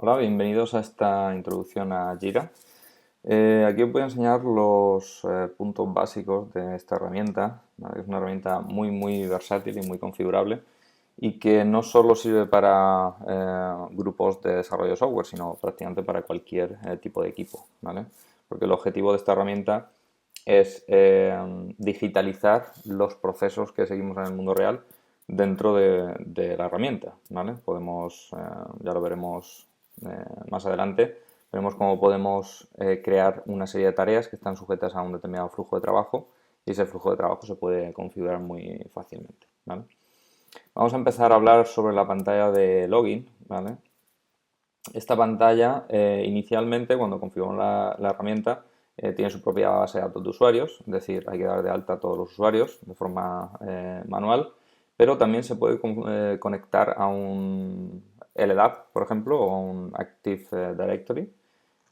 Hola, bienvenidos a esta introducción a Jira. Aquí os voy a enseñar los puntos básicos de esta herramienta, ¿vale? Es una herramienta muy versátil y muy configurable y que no solo sirve para grupos de desarrollo de software, sino prácticamente para cualquier tipo de equipo, ¿vale? Porque el objetivo de esta herramienta es digitalizar los procesos que seguimos en el mundo real dentro de la herramienta, ¿vale? Podemos, ya lo veremos más adelante, veremos cómo podemos crear una serie de tareas que están sujetas a un determinado flujo de trabajo y ese flujo de trabajo se puede configurar muy fácilmente, ¿vale? Vamos a empezar a hablar sobre la pantalla de login, ¿vale? Esta pantalla, inicialmente, cuando configuramos la herramienta, tiene su propia base de datos de usuarios, es decir, hay que dar de alta a todos los usuarios de forma manual, pero también se puede conectar a un LDAP, por ejemplo, o a un Active Directory,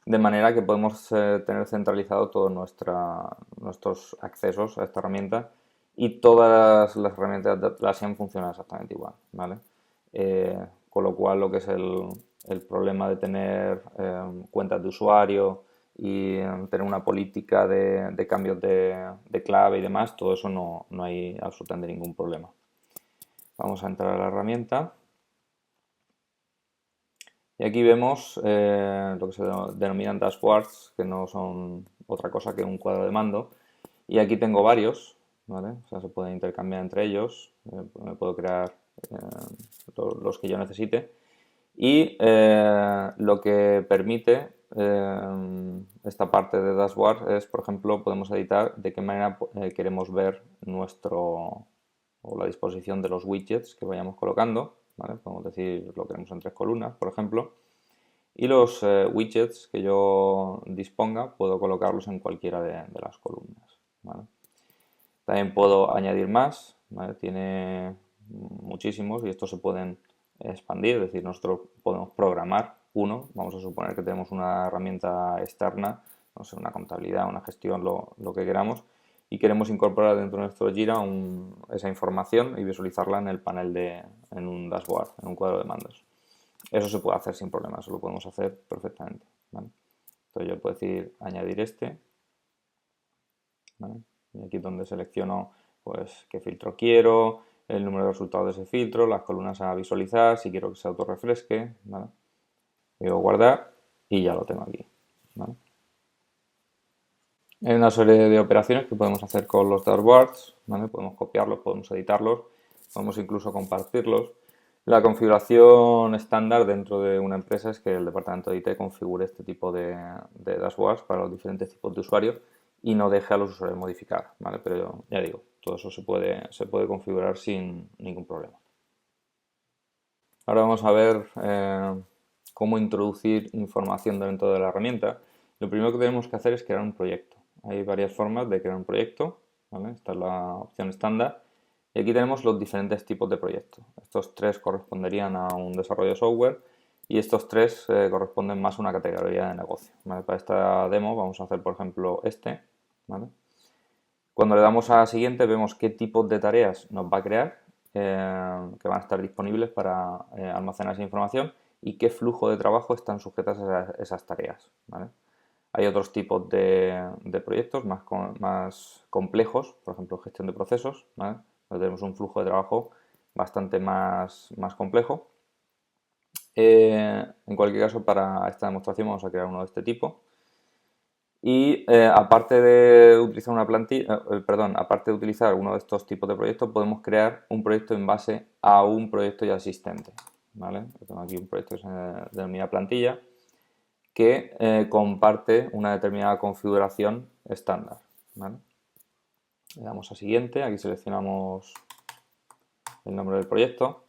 de manera que podemos tener centralizado todos nuestros accesos a esta herramienta y todas las herramientas de Atlassian funcionan exactamente igual, ¿vale? Con lo cual lo que es el problema de tener cuentas de usuario y tener una política de cambios de clave y demás, todo eso no hay absolutamente ningún problema. Vamos a entrar a la herramienta. Y aquí vemos lo que se denominan dashboards, que no son otra cosa que un cuadro de mando. Y aquí tengo varios, ¿vale? O sea, se pueden intercambiar entre ellos. Me puedo crear los que yo necesite. Y lo que permite esta parte de dashboard es, por ejemplo, podemos editar de qué manera queremos ver o la disposición de los widgets que vayamos colocando, ¿vale? Podemos decir lo queremos en 3 columnas, por ejemplo. Y los widgets que yo disponga puedo colocarlos en cualquiera de las columnas, ¿vale? También puedo añadir más, ¿vale? Tiene muchísimos y estos se pueden expandir, es decir, nosotros podemos programar uno, vamos a suponer que tenemos una herramienta externa, no sé, una contabilidad, una gestión, lo que queramos, y queremos incorporar dentro de nuestro Jira esa información y visualizarla en el panel en un dashboard, en un cuadro de mandos. Eso se puede hacer sin problema, eso lo podemos hacer perfectamente, ¿vale? Entonces yo puedo decir añadir este, ¿vale? Y aquí es donde selecciono pues qué filtro quiero, el número de resultados de ese filtro, las columnas a visualizar, si quiero que se autorrefresque, ¿vale? Digo guardar y ya lo tengo aquí, ¿vale? Hay una serie de operaciones que podemos hacer con los dashboards, ¿vale? Podemos copiarlos, podemos editarlos, podemos incluso compartirlos. La configuración estándar dentro de una empresa es que el departamento de IT configure este tipo de dashboards para los diferentes tipos de usuarios y no deje a los usuarios modificar, ¿vale? Pero ya digo, todo eso se puede configurar sin ningún problema. Ahora vamos a ver cómo introducir información dentro de la herramienta. Lo primero que tenemos que hacer es crear un proyecto. Hay varias formas de crear un proyecto, ¿vale? Esta es la opción estándar. Y aquí tenemos los diferentes tipos de proyectos. Estos 3 corresponderían a un desarrollo de software y estos 3 corresponden más a una categoría de negocio, ¿vale? Para esta demo vamos a hacer, por ejemplo, este, ¿vale? Cuando le damos a siguiente vemos qué tipos de tareas nos va a crear, que van a estar disponibles para almacenar esa información y qué flujo de trabajo están sujetas a esas tareas, ¿vale? Hay otros tipos de proyectos más complejos, por ejemplo, gestión de procesos, ¿vale? Donde tenemos un flujo de trabajo bastante más complejo. En cualquier caso, para esta demostración vamos a crear uno de este tipo. Y aparte de utilizar una plantilla, perdón, aparte de utilizar uno de estos tipos de proyectos, podemos crear un proyecto en base a un proyecto ya existente, ¿vale? Yo tengo aquí un proyecto que se denomina plantilla que comparte una determinada configuración estándar, ¿vale? Le damos a siguiente, aquí seleccionamos el nombre del proyecto,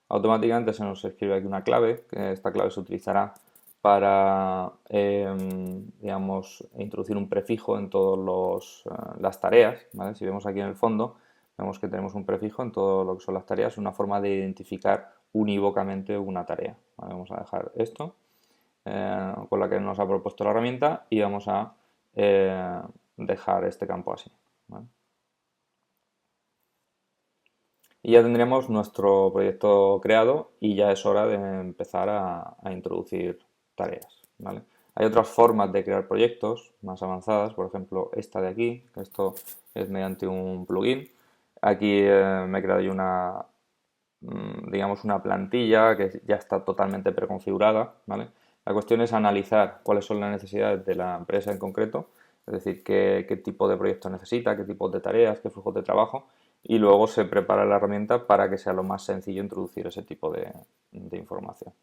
automáticamente se nos escribe aquí una clave, que esta clave se utilizará para, digamos, introducir un prefijo en todas las tareas, ¿vale? Si vemos aquí en el fondo, vemos que tenemos un prefijo en todo lo que son las tareas, una forma de identificar unívocamente una tarea, ¿vale? Vamos a dejar esto con la que nos ha propuesto la herramienta y vamos a dejar este campo así, ¿vale? Y ya tendríamos nuestro proyecto creado y ya es hora de empezar a introducir tareas, ¿vale? Hay otras formas de crear proyectos más avanzadas, por ejemplo esta de aquí, que esto es mediante un plugin. Aquí me he creado yo una, digamos, una plantilla que ya está totalmente preconfigurada, ¿vale? La cuestión es analizar cuáles son las necesidades de la empresa en concreto, es decir, qué tipo de proyecto necesita, qué tipos de tareas, qué flujos de trabajo, y luego se prepara la herramienta para que sea lo más sencillo introducir ese tipo de información.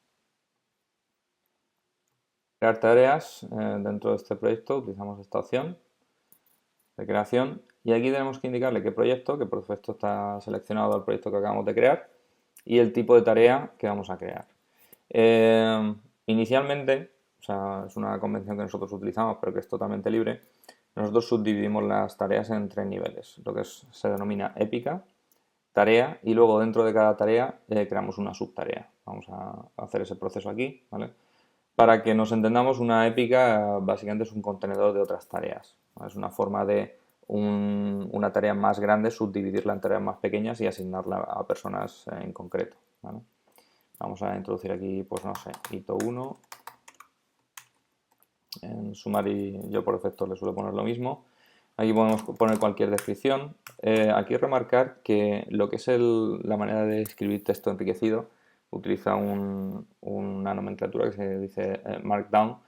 Crear tareas dentro de este proyecto, utilizamos esta opción de creación y aquí tenemos que indicarle qué proyecto, que por defecto está seleccionado el proyecto que acabamos de crear y el tipo de tarea que vamos a crear. Inicialmente, o sea, es una convención que nosotros utilizamos pero que es totalmente libre, nosotros subdividimos las tareas en 3 niveles, lo que se denomina épica, tarea y luego dentro de cada tarea creamos una subtarea. Vamos a hacer ese proceso aquí, ¿vale? Para que nos entendamos, una épica básicamente es un contenedor de otras tareas. Es una forma de una tarea más grande subdividirla en tareas más pequeñas y asignarla a personas en concreto, ¿vale? Vamos a introducir aquí, pues no sé, hito 1. En Summary yo por defecto le suelo poner lo mismo. Aquí podemos poner cualquier descripción. Aquí remarcar que lo que es la manera de escribir texto enriquecido utiliza una nomenclatura que se dice Markdown.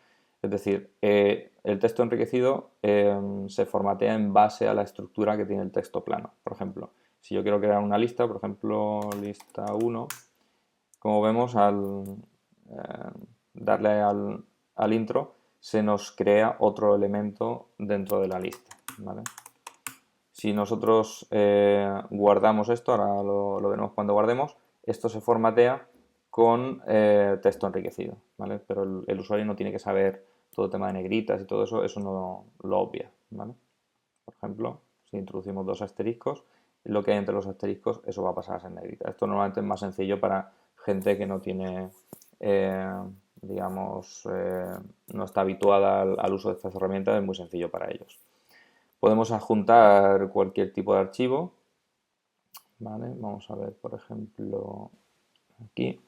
Es decir, el texto enriquecido se formatea en base a la estructura que tiene el texto plano. Por ejemplo, si yo quiero crear una lista, por ejemplo, lista 1, como vemos al darle al intro, se nos crea otro elemento dentro de la lista, ¿vale? Si nosotros guardamos esto, ahora lo veremos cuando guardemos, esto se formatea con texto enriquecido, ¿vale? Pero el usuario no tiene que saber todo el tema de negritas y todo eso, eso no lo obvia, ¿vale? Por ejemplo, si introducimos 2 asteriscos, lo que hay entre los asteriscos, eso va a pasar a ser negrita. Esto normalmente es más sencillo para gente que no tiene, eh, digamos, no está habituada al uso de estas herramientas, es muy sencillo para ellos. Podemos adjuntar cualquier tipo de archivo, ¿vale? Vamos a ver, por ejemplo, aquí.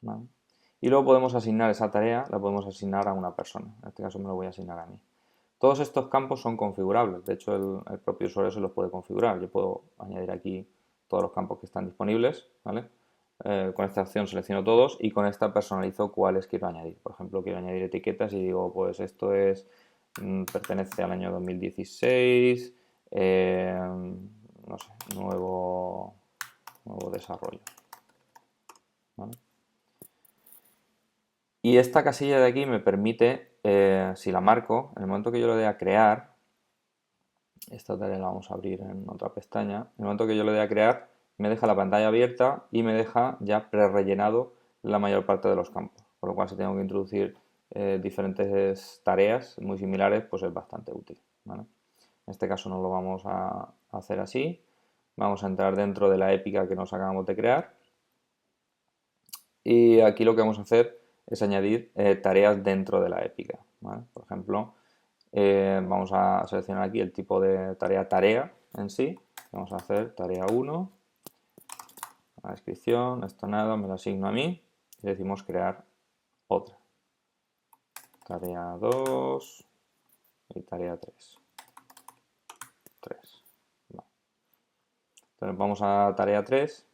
¿Vale? Y luego podemos asignar esa tarea, la podemos asignar a una persona. En este caso me lo voy a asignar a mí. Todos estos campos son configurables, de hecho el propio usuario se los puede configurar. Yo puedo añadir aquí todos los campos que están disponibles, ¿vale? Con esta opción selecciono todos y con esta personalizo cuáles quiero añadir. Por ejemplo, quiero añadir etiquetas y digo, pues esto pertenece al año 2016, no sé, nuevo desarrollo, ¿vale? Y esta casilla de aquí me permite, si la marco, en el momento que yo le dé a crear, esta tarea la vamos a abrir en otra pestaña, en el momento que yo le dé a crear, me deja la pantalla abierta y me deja ya prerellenado la mayor parte de los campos. Por lo cual, si tengo que introducir diferentes tareas muy similares, pues es bastante útil, ¿vale? En este caso no lo vamos a hacer así. Vamos a entrar dentro de la épica que nos acabamos de crear. Y aquí lo que vamos a hacer es añadir tareas dentro de la épica, ¿vale? Por ejemplo, vamos a seleccionar aquí el tipo de tarea en sí. Vamos a hacer tarea 1, la descripción, esto nada, me lo asigno a mí y decimos crear otra. Tarea 2 y tarea 3. 3. Vale. Entonces vamos a tarea 3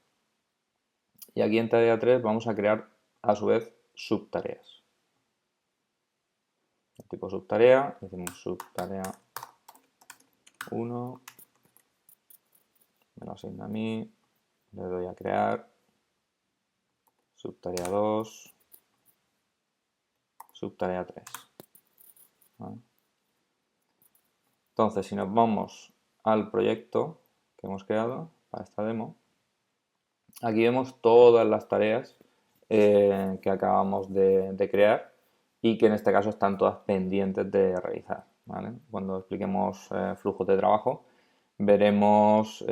y aquí en tarea 3 vamos a crear a su vez subtareas. El tipo subtarea, decimos subtarea 1, me lo asigna a mí, le doy a crear, subtarea 2, subtarea 3. ¿Vale? Entonces, si nos vamos al proyecto que hemos creado para esta demo, aquí vemos todas las tareas que acabamos de crear y que en este caso están todas pendientes de realizar, ¿vale? Cuando expliquemos flujos de trabajo, veremos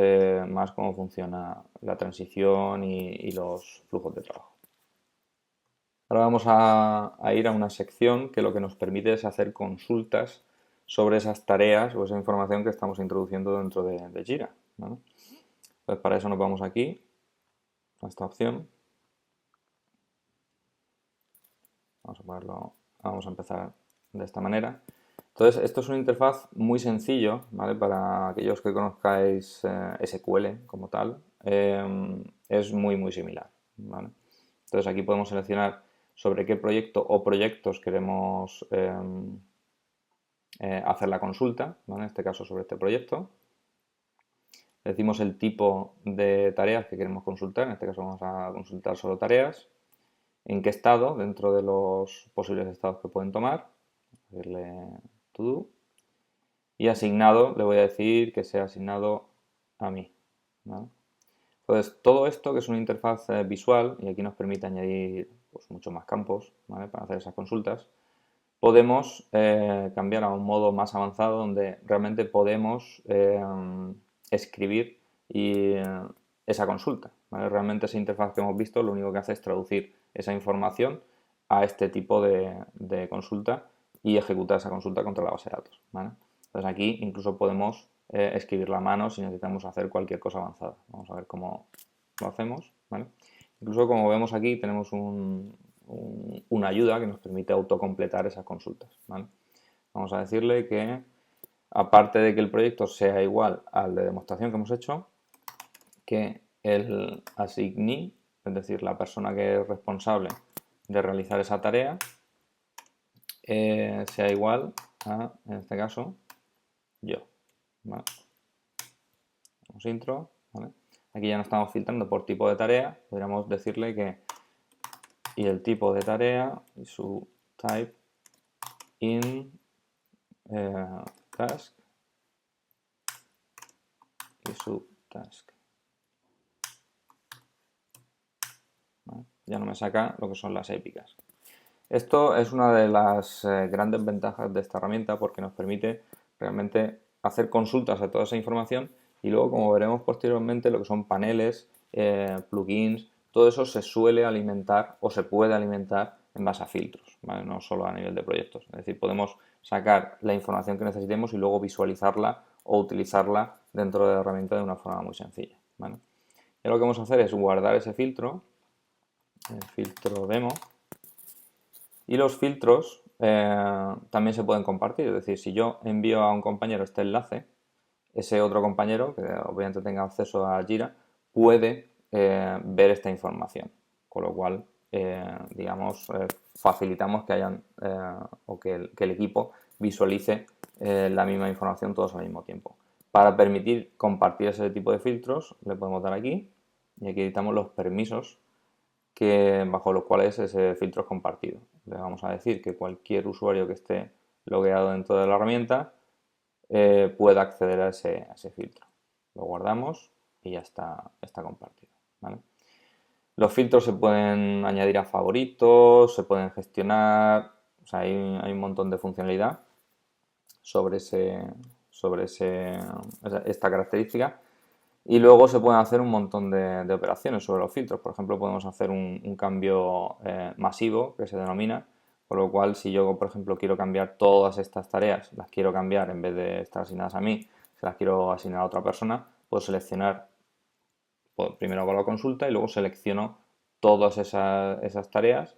más cómo funciona la transición y los flujos de trabajo. Ahora vamos a ir a una sección que lo que nos permite es hacer consultas sobre esas tareas o esa información que estamos introduciendo dentro de Jira, ¿vale? Pues para eso nos vamos aquí a esta opción. Vamos a empezar de esta manera. Entonces, esto es una interfaz muy sencillo, ¿vale? Para aquellos que conozcáis SQL como tal, es muy similar, ¿vale? Entonces, aquí podemos seleccionar sobre qué proyecto o proyectos queremos hacer la consulta, ¿vale? En este caso sobre este proyecto. Decimos el tipo de tareas que queremos consultar, en este caso vamos a consultar solo tareas, en qué estado, dentro de los posibles estados que pueden tomar, decirle to do, y asignado, le voy a decir que sea asignado a mí, ¿vale? Entonces, todo esto, que es una interfaz visual, y aquí nos permite añadir pues, muchos más campos, ¿vale? Para hacer esas consultas, podemos cambiar a un modo más avanzado donde realmente podemos escribir esa consulta, ¿vale? Realmente esa interfaz que hemos visto lo único que hace es traducir esa información a este tipo de consulta y ejecutar esa consulta contra la base de datos, ¿vale? Entonces aquí incluso podemos escribirla a mano si necesitamos hacer cualquier cosa avanzada. Vamos a ver cómo lo hacemos, ¿vale? Incluso como vemos aquí tenemos una ayuda que nos permite autocompletar esas consultas, ¿vale? Vamos a decirle que aparte de que el proyecto sea igual al de demostración que hemos hecho, que el asignee, es decir, la persona que es responsable de realizar esa tarea, sea igual a, en este caso, yo, ¿vale? Vamos intro, ¿vale? Aquí ya no estamos filtrando por tipo de tarea, podríamos decirle que y el tipo de tarea y su type in task y su task, ¿vale? Ya no me saca lo que son las épicas. Esto es una de las grandes ventajas de esta herramienta porque nos permite realmente hacer consultas a toda esa información y luego, como veremos posteriormente, lo que son paneles, plugins, todo eso se suele alimentar o se puede alimentar en base a filtros, ¿vale? No solo a nivel de proyectos. Es decir, podemos sacar la información que necesitemos y luego visualizarla o utilizarla dentro de la herramienta de una forma muy sencilla, ¿vale? Y lo que vamos a hacer es guardar ese filtro, el filtro demo. Y los filtros también se pueden compartir, es decir, si yo envío a un compañero este enlace, ese otro compañero, que obviamente tenga acceso a Jira, puede ver esta información, con lo cual, digamos, facilitamos que hayan o que el equipo visualice la misma información todos al mismo tiempo. Para permitir compartir ese tipo de filtros, le podemos dar aquí y aquí editamos los permisos bajo los cuales ese filtro es compartido. Le vamos a decir que cualquier usuario que esté logueado dentro de la herramienta pueda acceder a ese filtro. Lo guardamos y ya está compartido, ¿vale? Los filtros se pueden añadir a favoritos, se pueden gestionar, o sea, hay un montón de funcionalidad sobre esta característica. Y luego se pueden hacer un montón de operaciones sobre los filtros. Por ejemplo, podemos hacer un cambio masivo, que se denomina, por lo cual si yo, por ejemplo, quiero cambiar todas estas tareas, las quiero cambiar en vez de estar asignadas a mí, se las quiero asignar a otra persona, puedo seleccionar, primero hago la consulta y luego selecciono todas esas tareas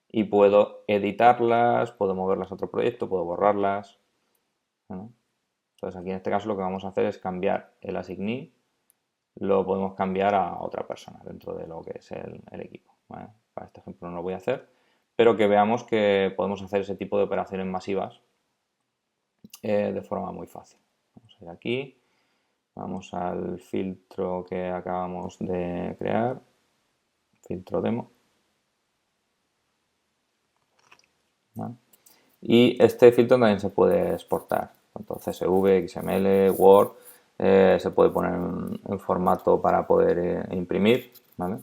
y puedo editarlas, puedo moverlas a otro proyecto, puedo borrarlas, ¿no? Entonces aquí en este caso lo que vamos a hacer es cambiar el asignee, lo podemos cambiar a otra persona dentro de lo que es el equipo, ¿vale? Para este ejemplo no lo voy a hacer, pero que veamos que podemos hacer ese tipo de operaciones masivas de forma muy fácil. Vamos a ir aquí, vamos al filtro que acabamos de crear, filtro demo, ¿vale? Y este filtro también se puede exportar, tanto CSV, XML, Word, se puede poner en formato para poder imprimir, ¿vale?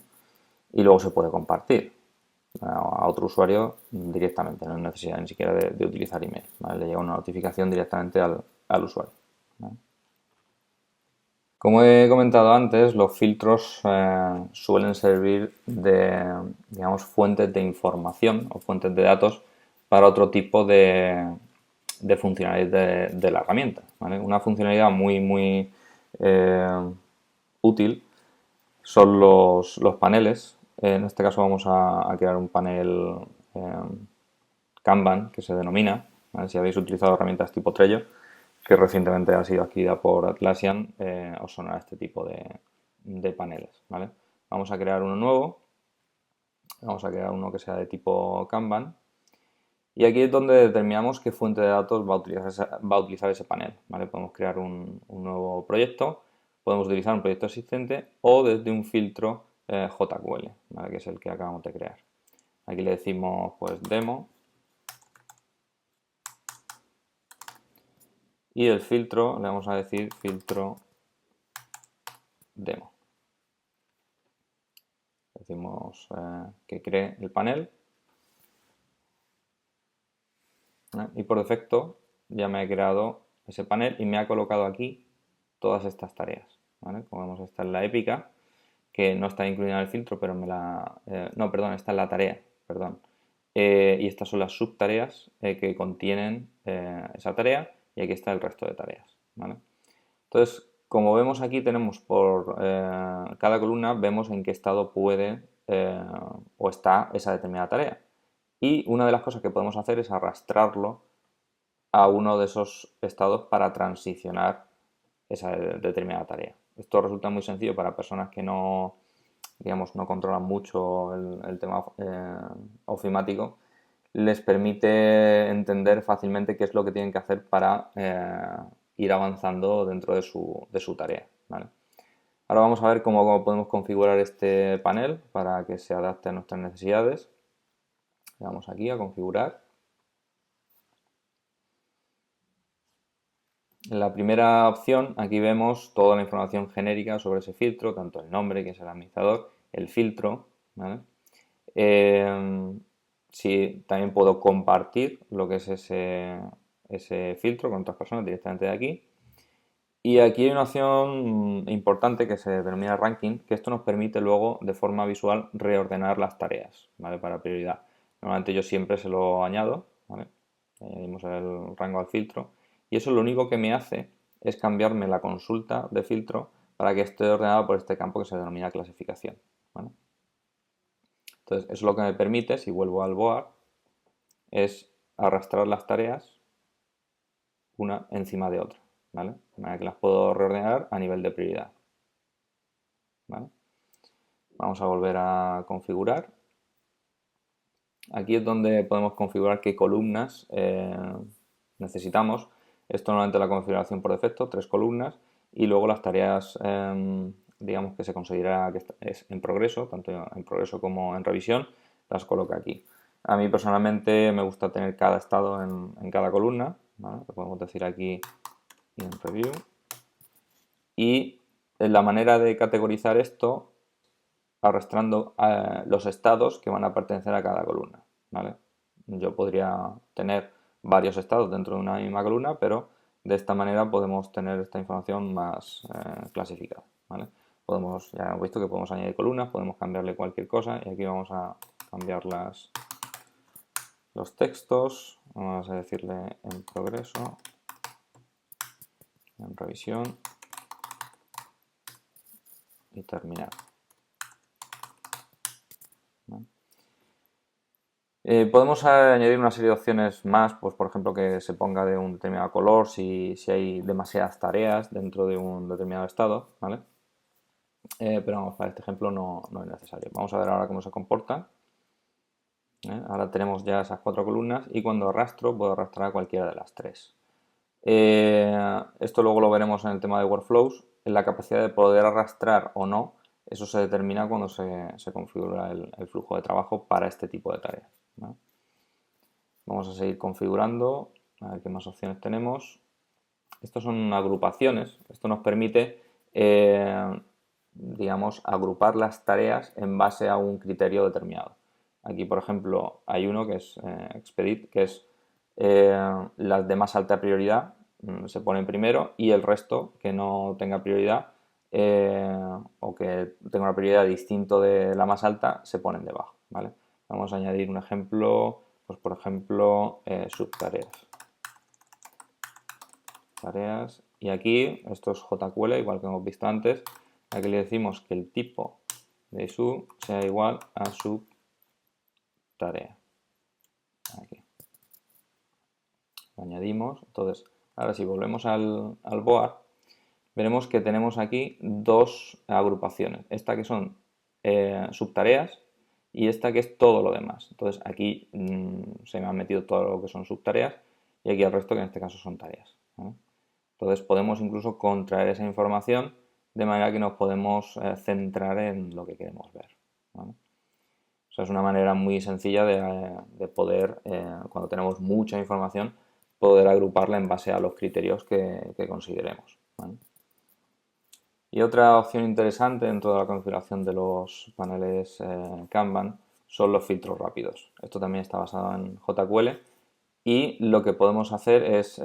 Y luego se puede compartir a otro usuario directamente, no hay necesidad ni siquiera de utilizar email, ¿vale? Le llega una notificación directamente al usuario, ¿vale? Como he comentado antes, los filtros suelen servir de, digamos, fuentes de información o fuentes de datos para otro tipo de funcionalidades de la herramienta, ¿vale? Una funcionalidad muy útil son los paneles. En este caso vamos a crear un panel Kanban, que se denomina. ¿Vale? Si habéis utilizado herramientas tipo Trello, que recientemente ha sido adquirida por Atlassian, os sonará este tipo de paneles. ¿Vale? Vamos a crear uno nuevo. Vamos a crear uno que sea de tipo Kanban. Y aquí es donde determinamos qué fuente de datos va a utilizar ese panel. ¿Vale? Podemos crear un nuevo proyecto, podemos utilizar un proyecto existente o desde un filtro JQL, ¿vale? Que es el que acabamos de crear. Aquí le decimos pues demo y el filtro le vamos a decir filtro demo. Decimos que cree el panel, ¿vale? Y por defecto ya me he creado ese panel y me ha colocado aquí todas estas tareas. ¿Vale? Como vemos, esta es la épica, que no está incluida en el filtro, pero no, perdón, esta es la tarea, perdón. Y estas son las subtareas que contienen esa tarea y aquí está el resto de tareas. ¿Vale? Entonces, como vemos aquí, tenemos por cada columna, vemos en qué estado puede o está esa determinada tarea. Y una de las cosas que podemos hacer es arrastrarlo a uno de esos estados para transicionar esa determinada tarea. Esto resulta muy sencillo para personas que no, digamos, no controlan mucho el tema ofimático. Les permite entender fácilmente qué es lo que tienen que hacer para ir avanzando dentro de su tarea. ¿Vale? Ahora vamos a ver cómo podemos configurar este panel para que se adapte a nuestras necesidades. Le damos aquí a configurar. En la primera opción, aquí vemos toda la información genérica sobre ese filtro, tanto el nombre, que es el administrador, el filtro, ¿vale? Sí, también puedo compartir lo que es ese filtro con otras personas directamente de aquí. Y aquí hay una opción importante que se denomina ranking, que esto nos permite luego de forma visual reordenar las tareas, ¿vale? Para prioridad. Normalmente yo siempre se lo añado, ¿vale? Añadimos el rango al filtro y eso lo único que me hace es cambiarme la consulta de filtro para que esté ordenada por este campo que se denomina clasificación, ¿vale? Entonces, eso lo que me permite, si vuelvo al board, es arrastrar las tareas una encima de otra, ¿vale? De manera que las puedo reordenar a nivel de prioridad, ¿vale? Vamos a volver a configurar. Aquí es donde podemos configurar qué columnas necesitamos. Esto normalmente la configuración por defecto, 3 columnas, y luego las tareas, digamos que se considera que es en progreso, tanto en progreso como en revisión, las coloca aquí. A mí personalmente me gusta tener cada estado en cada columna, ¿vale? Lo podemos decir aquí en review. Y la manera de categorizar esto arrastrando los estados que van a pertenecer a cada columna, ¿vale? Yo podría tener varios estados dentro de una misma columna, pero de esta manera podemos tener esta información más clasificada, ¿vale? Ya hemos visto que podemos añadir columnas, podemos cambiarle cualquier cosa y aquí vamos a cambiar los textos, vamos a decirle en progreso, en revisión y terminar. Podemos añadir una serie de opciones más, pues por ejemplo que se ponga de un determinado color si hay demasiadas tareas dentro de un determinado estado, ¿vale? Pero vamos, para este ejemplo no es necesario. Vamos a ver ahora cómo se comporta. Ahora tenemos ya esas 4 columnas y cuando arrastro puedo arrastrar a cualquiera de las 3. Esto luego lo veremos en el tema de workflows. En la capacidad de poder arrastrar o no, eso se determina cuando se configura el flujo de trabajo para este tipo de tareas, ¿vale? Vamos a seguir configurando, a ver qué más opciones tenemos. Estos son agrupaciones. Esto nos permite, digamos, agrupar las tareas en base a un criterio determinado. Aquí, por ejemplo, hay uno que es Expedit, que es las de más alta prioridad se ponen primero y el resto que no tenga prioridad o que tenga una prioridad distinto de la más alta se ponen debajo, ¿vale? Vamos a añadir un ejemplo, pues por ejemplo, subtareas. Tareas. Y aquí, esto es JQL, igual que hemos visto antes. Aquí le decimos que el tipo de issue sea igual a subtarea. Aquí. Lo añadimos. Entonces, ahora si volvemos al board, veremos que tenemos aquí dos agrupaciones. Esta que son subtareas y esta que es todo lo demás. Entonces aquí se me han metido todo lo que son subtareas y aquí el resto que en este caso son tareas, ¿vale? Entonces podemos incluso contraer esa información de manera que nos podemos centrar en lo que queremos ver, ¿vale? O sea, es una manera muy sencilla de poder, cuando tenemos mucha información, poder agruparla en base a los criterios que consideremos, ¿vale? Y otra opción interesante dentro de la configuración de los paneles Kanban son los filtros rápidos. Esto también está basado en JQL y lo que podemos hacer es,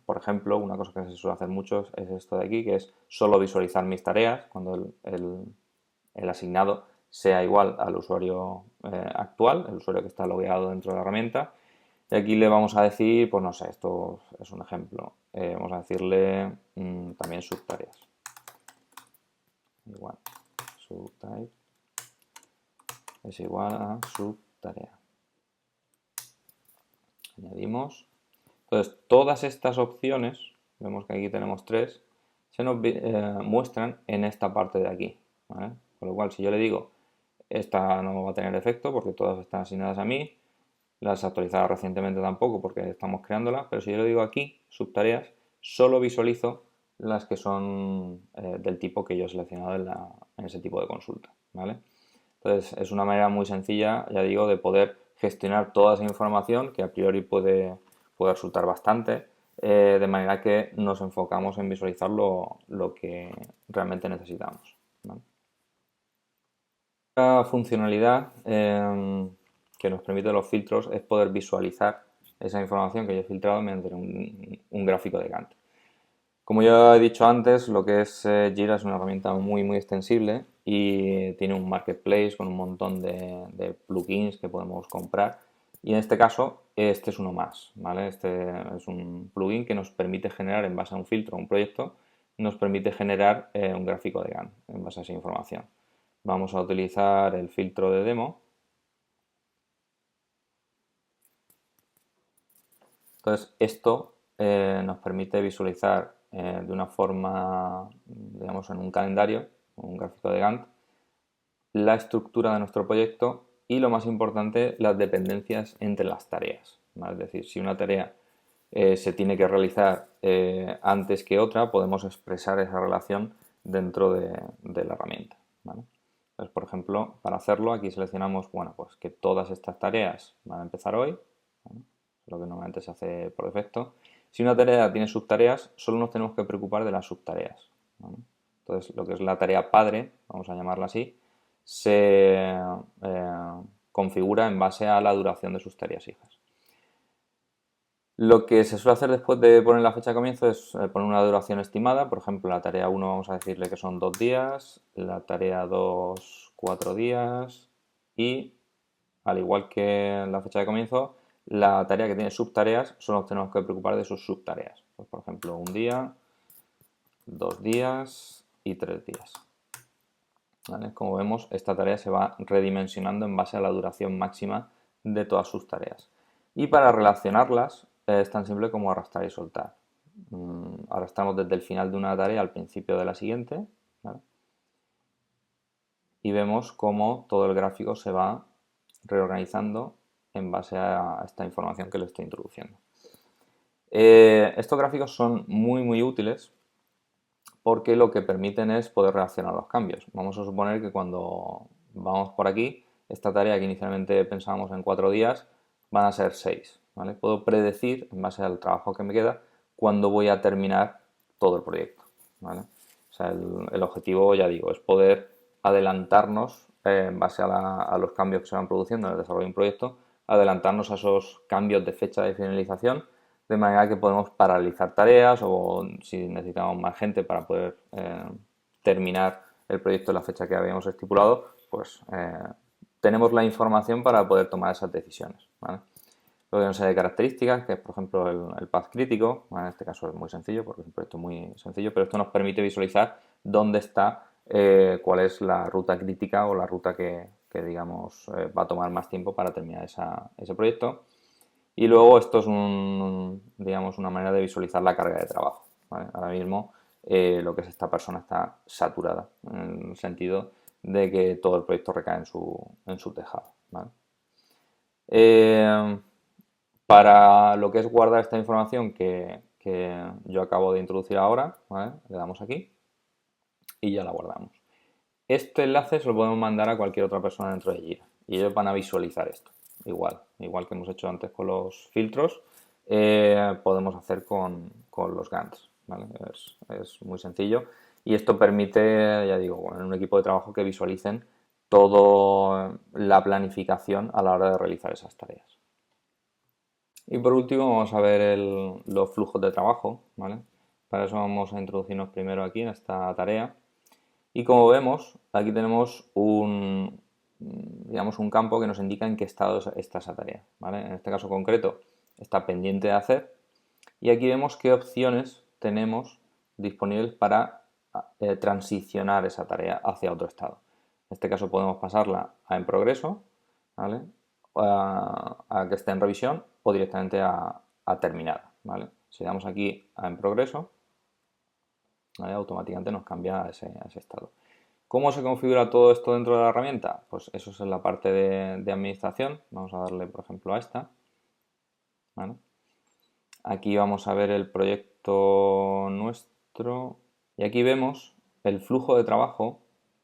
por ejemplo, una cosa que se suele hacer mucho es esto de aquí, que es solo visualizar mis tareas cuando el asignado sea igual al usuario actual, el usuario que está logueado dentro de la herramienta. Y aquí le vamos a decir, pues no sé, esto es un ejemplo, vamos a decirle también subtareas. Igual, subtype es igual a subtarea. Añadimos. Entonces, todas estas opciones, vemos que aquí tenemos tres, se nos muestran en esta parte de aquí, ¿vale? Con lo cual, si yo le digo, esta no va a tener efecto porque todas están asignadas a mí, las actualizadas recientemente tampoco porque estamos creándolas, pero si yo le digo aquí, subtareas, solo visualizo las que son del tipo que yo he seleccionado en ese tipo de consulta, ¿vale? Entonces es una manera muy sencilla, ya digo, de poder gestionar toda esa información que a priori puede resultar bastante, de manera que nos enfocamos en visualizar lo que realmente necesitamos, ¿vale? Otra funcionalidad que nos permite los filtros es poder visualizar esa información que yo he filtrado mediante un gráfico de Gantt. Como ya he dicho antes, lo que es Jira es una herramienta muy extensible y tiene un marketplace con un montón de plugins que podemos comprar. Y en este caso, este es uno más, ¿vale? Este es un plugin que nos permite generar, en base a un filtro, un proyecto, nos permite generar un gráfico de Gantt en base a esa información. Vamos a utilizar el filtro de demo. Entonces, esto nos permite visualizar de una forma, digamos, en un calendario, un gráfico de Gantt, la estructura de nuestro proyecto y, lo más importante, las dependencias entre las tareas, ¿vale? Es decir, si una tarea se tiene que realizar antes que otra, podemos expresar esa relación dentro de la herramienta, ¿vale? Entonces, por ejemplo, para hacerlo, aquí seleccionamos, bueno, pues que todas estas tareas van a empezar hoy, ¿vale? Lo que normalmente se hace por defecto. Si una tarea tiene subtareas, solo nos tenemos que preocupar de las subtareas, ¿vale? Entonces, lo que es la tarea padre, vamos a llamarla así, se configura en base a la duración de sus tareas hijas. Lo que se suele hacer después de poner la fecha de comienzo es poner una duración estimada. Por ejemplo, la tarea 1 vamos a decirle que son 2 días, la tarea 2, 4 días y, al igual que la fecha de comienzo, la tarea que tiene subtareas solo nos tenemos que preocupar de sus subtareas. Pues, por ejemplo, 1 día, 2 días y 3 días. ¿Vale? Como vemos, esta tarea se va redimensionando en base a la duración máxima de todas sus tareas. Y para relacionarlas es tan simple como arrastrar y soltar. Arrastramos desde el final de una tarea al principio de la siguiente, ¿vale? Y vemos cómo todo el gráfico se va reorganizando en base a esta información que le estoy introduciendo. Estos gráficos son muy útiles porque lo que permiten es poder reaccionar a los cambios. Vamos a suponer que cuando vamos por aquí, esta tarea que inicialmente pensábamos en 4 días, van a ser 6, ¿vale? Puedo predecir, en base al trabajo que me queda, cuándo voy a terminar todo el proyecto, ¿vale? O sea, el objetivo, ya digo, es poder adelantarnos en base a los cambios que se van produciendo en el desarrollo de un proyecto, adelantarnos a esos cambios de fecha de finalización, de manera que podemos paralizar tareas o si necesitamos más gente para poder terminar el proyecto en la fecha que habíamos estipulado, pues tenemos la información para poder tomar esas decisiones, ¿vale? Luego hay una serie de características, que es, por ejemplo, el path crítico. ¿Vale? En este caso es muy sencillo porque es un proyecto muy sencillo, pero esto nos permite visualizar dónde está cuál es la ruta crítica o la ruta que digamos, va a tomar más tiempo para terminar ese proyecto. Y luego esto es digamos, una manera de visualizar la carga de trabajo, ¿vale? Ahora mismo lo que es esta persona está saturada, en el sentido de que todo el proyecto recae en su tejado, ¿vale? Eh, para lo que es guardar esta información que yo acabo de introducir ahora, ¿vale? Le damos aquí y ya la guardamos. Este enlace se lo podemos mandar a cualquier otra persona dentro de Jira y ellos van a visualizar esto. Igual que hemos hecho antes con los filtros, podemos hacer con los Gantz, ¿vale? Es muy sencillo y esto permite, ya digo, en un equipo de trabajo que visualicen toda la planificación a la hora de realizar esas tareas. Y por último vamos a ver los flujos de trabajo, ¿vale? Para eso vamos a introducirnos primero aquí en esta tarea. Y como vemos, aquí tenemos digamos, un campo que nos indica en qué estado está esa tarea, ¿vale? En este caso concreto está pendiente de hacer y aquí vemos qué opciones tenemos disponibles para transicionar esa tarea hacia otro estado. En este caso podemos pasarla a en progreso, ¿vale? A que esté en revisión o directamente a terminada, ¿vale? Si damos aquí a en progreso, ¿vale? Automáticamente nos cambia a ese estado. ¿Cómo se configura todo esto dentro de la herramienta? Pues eso es en la parte de administración. Vamos a darle, por ejemplo, a esta, ¿vale? Aquí vamos a ver el proyecto nuestro y aquí vemos el flujo de trabajo.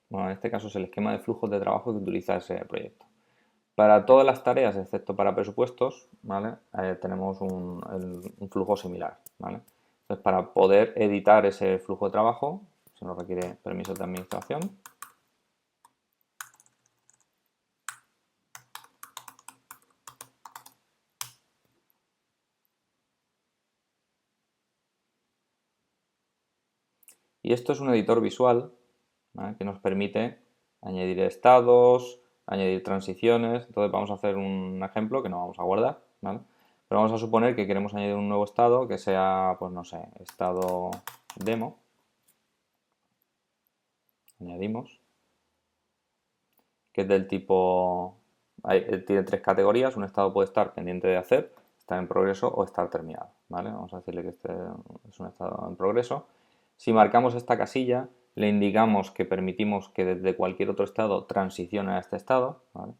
Bueno, en este caso es el esquema de flujos de trabajo que utiliza ese proyecto. Para todas las tareas, excepto para presupuestos, ¿vale? Tenemos un flujo similar, ¿vale? Entonces, para poder editar ese flujo de trabajo, se nos requiere permiso de administración. Y esto es un editor visual, ¿vale? Que nos permite añadir estados, añadir transiciones. Entonces vamos a hacer un ejemplo que no vamos a guardar, ¿vale? Pero vamos a suponer que queremos añadir un nuevo estado que sea, pues no sé, estado demo. Añadimos, que es del tipo, tiene tres categorías. Un estado puede estar pendiente de hacer, estar en progreso o estar terminado, ¿vale? Vamos a decirle que este es un estado en progreso. Si marcamos esta casilla, le indicamos que permitimos que desde cualquier otro estado transicione a este estado, ¿vale?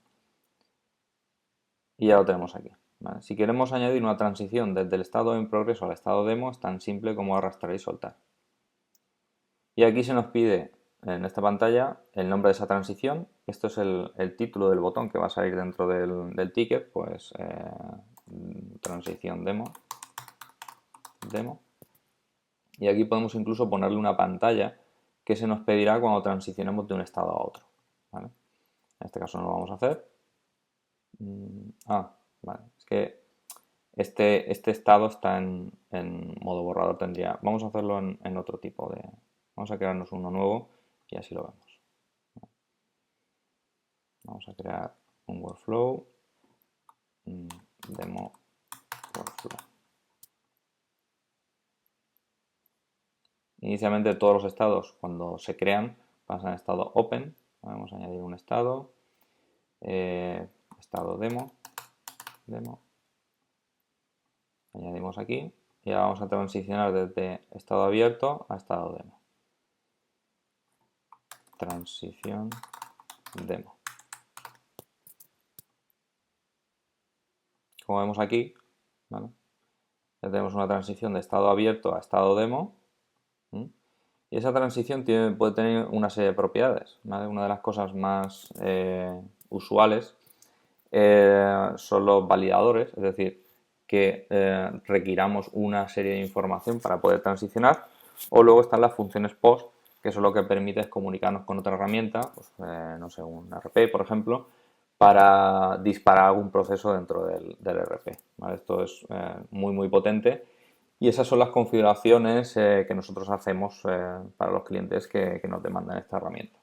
Y ya lo tenemos aquí, ¿vale? Si queremos añadir una transición desde el estado en progreso al estado demo, es tan simple como arrastrar y soltar. Y aquí se nos pide en esta pantalla el nombre de esa transición. Esto es el título del botón que va a salir dentro del ticket, pues transición demo. Y aquí podemos incluso ponerle una pantalla que se nos pedirá cuando transicionemos de un estado a otro, ¿vale? En este caso no lo vamos a hacer. Vale, es que este estado está en modo borrador. Vamos a hacerlo en otro tipo de... Vamos a crearnos uno nuevo y así lo vemos. Vamos a crear un workflow, demo workflow. Inicialmente todos los estados, cuando se crean, pasan a estado open. Vamos a añadir un estado, estado demo. Añadimos aquí y ahora vamos a transicionar desde estado abierto a estado demo. Transición demo. Como vemos aquí, ¿vale? Ya tenemos una transición de estado abierto a estado demo. Y esa transición puede tener una serie de propiedades, ¿vale? Una de las cosas más usuales son los validadores, es decir, que requiramos una serie de información para poder transicionar, o luego están las funciones POST, que eso lo que permite es comunicarnos con otra herramienta, pues, no sé, un RP, por ejemplo, para disparar algún proceso dentro del RP, ¿vale? Esto es muy potente y esas son las configuraciones que nosotros hacemos para los clientes que nos demandan esta herramienta.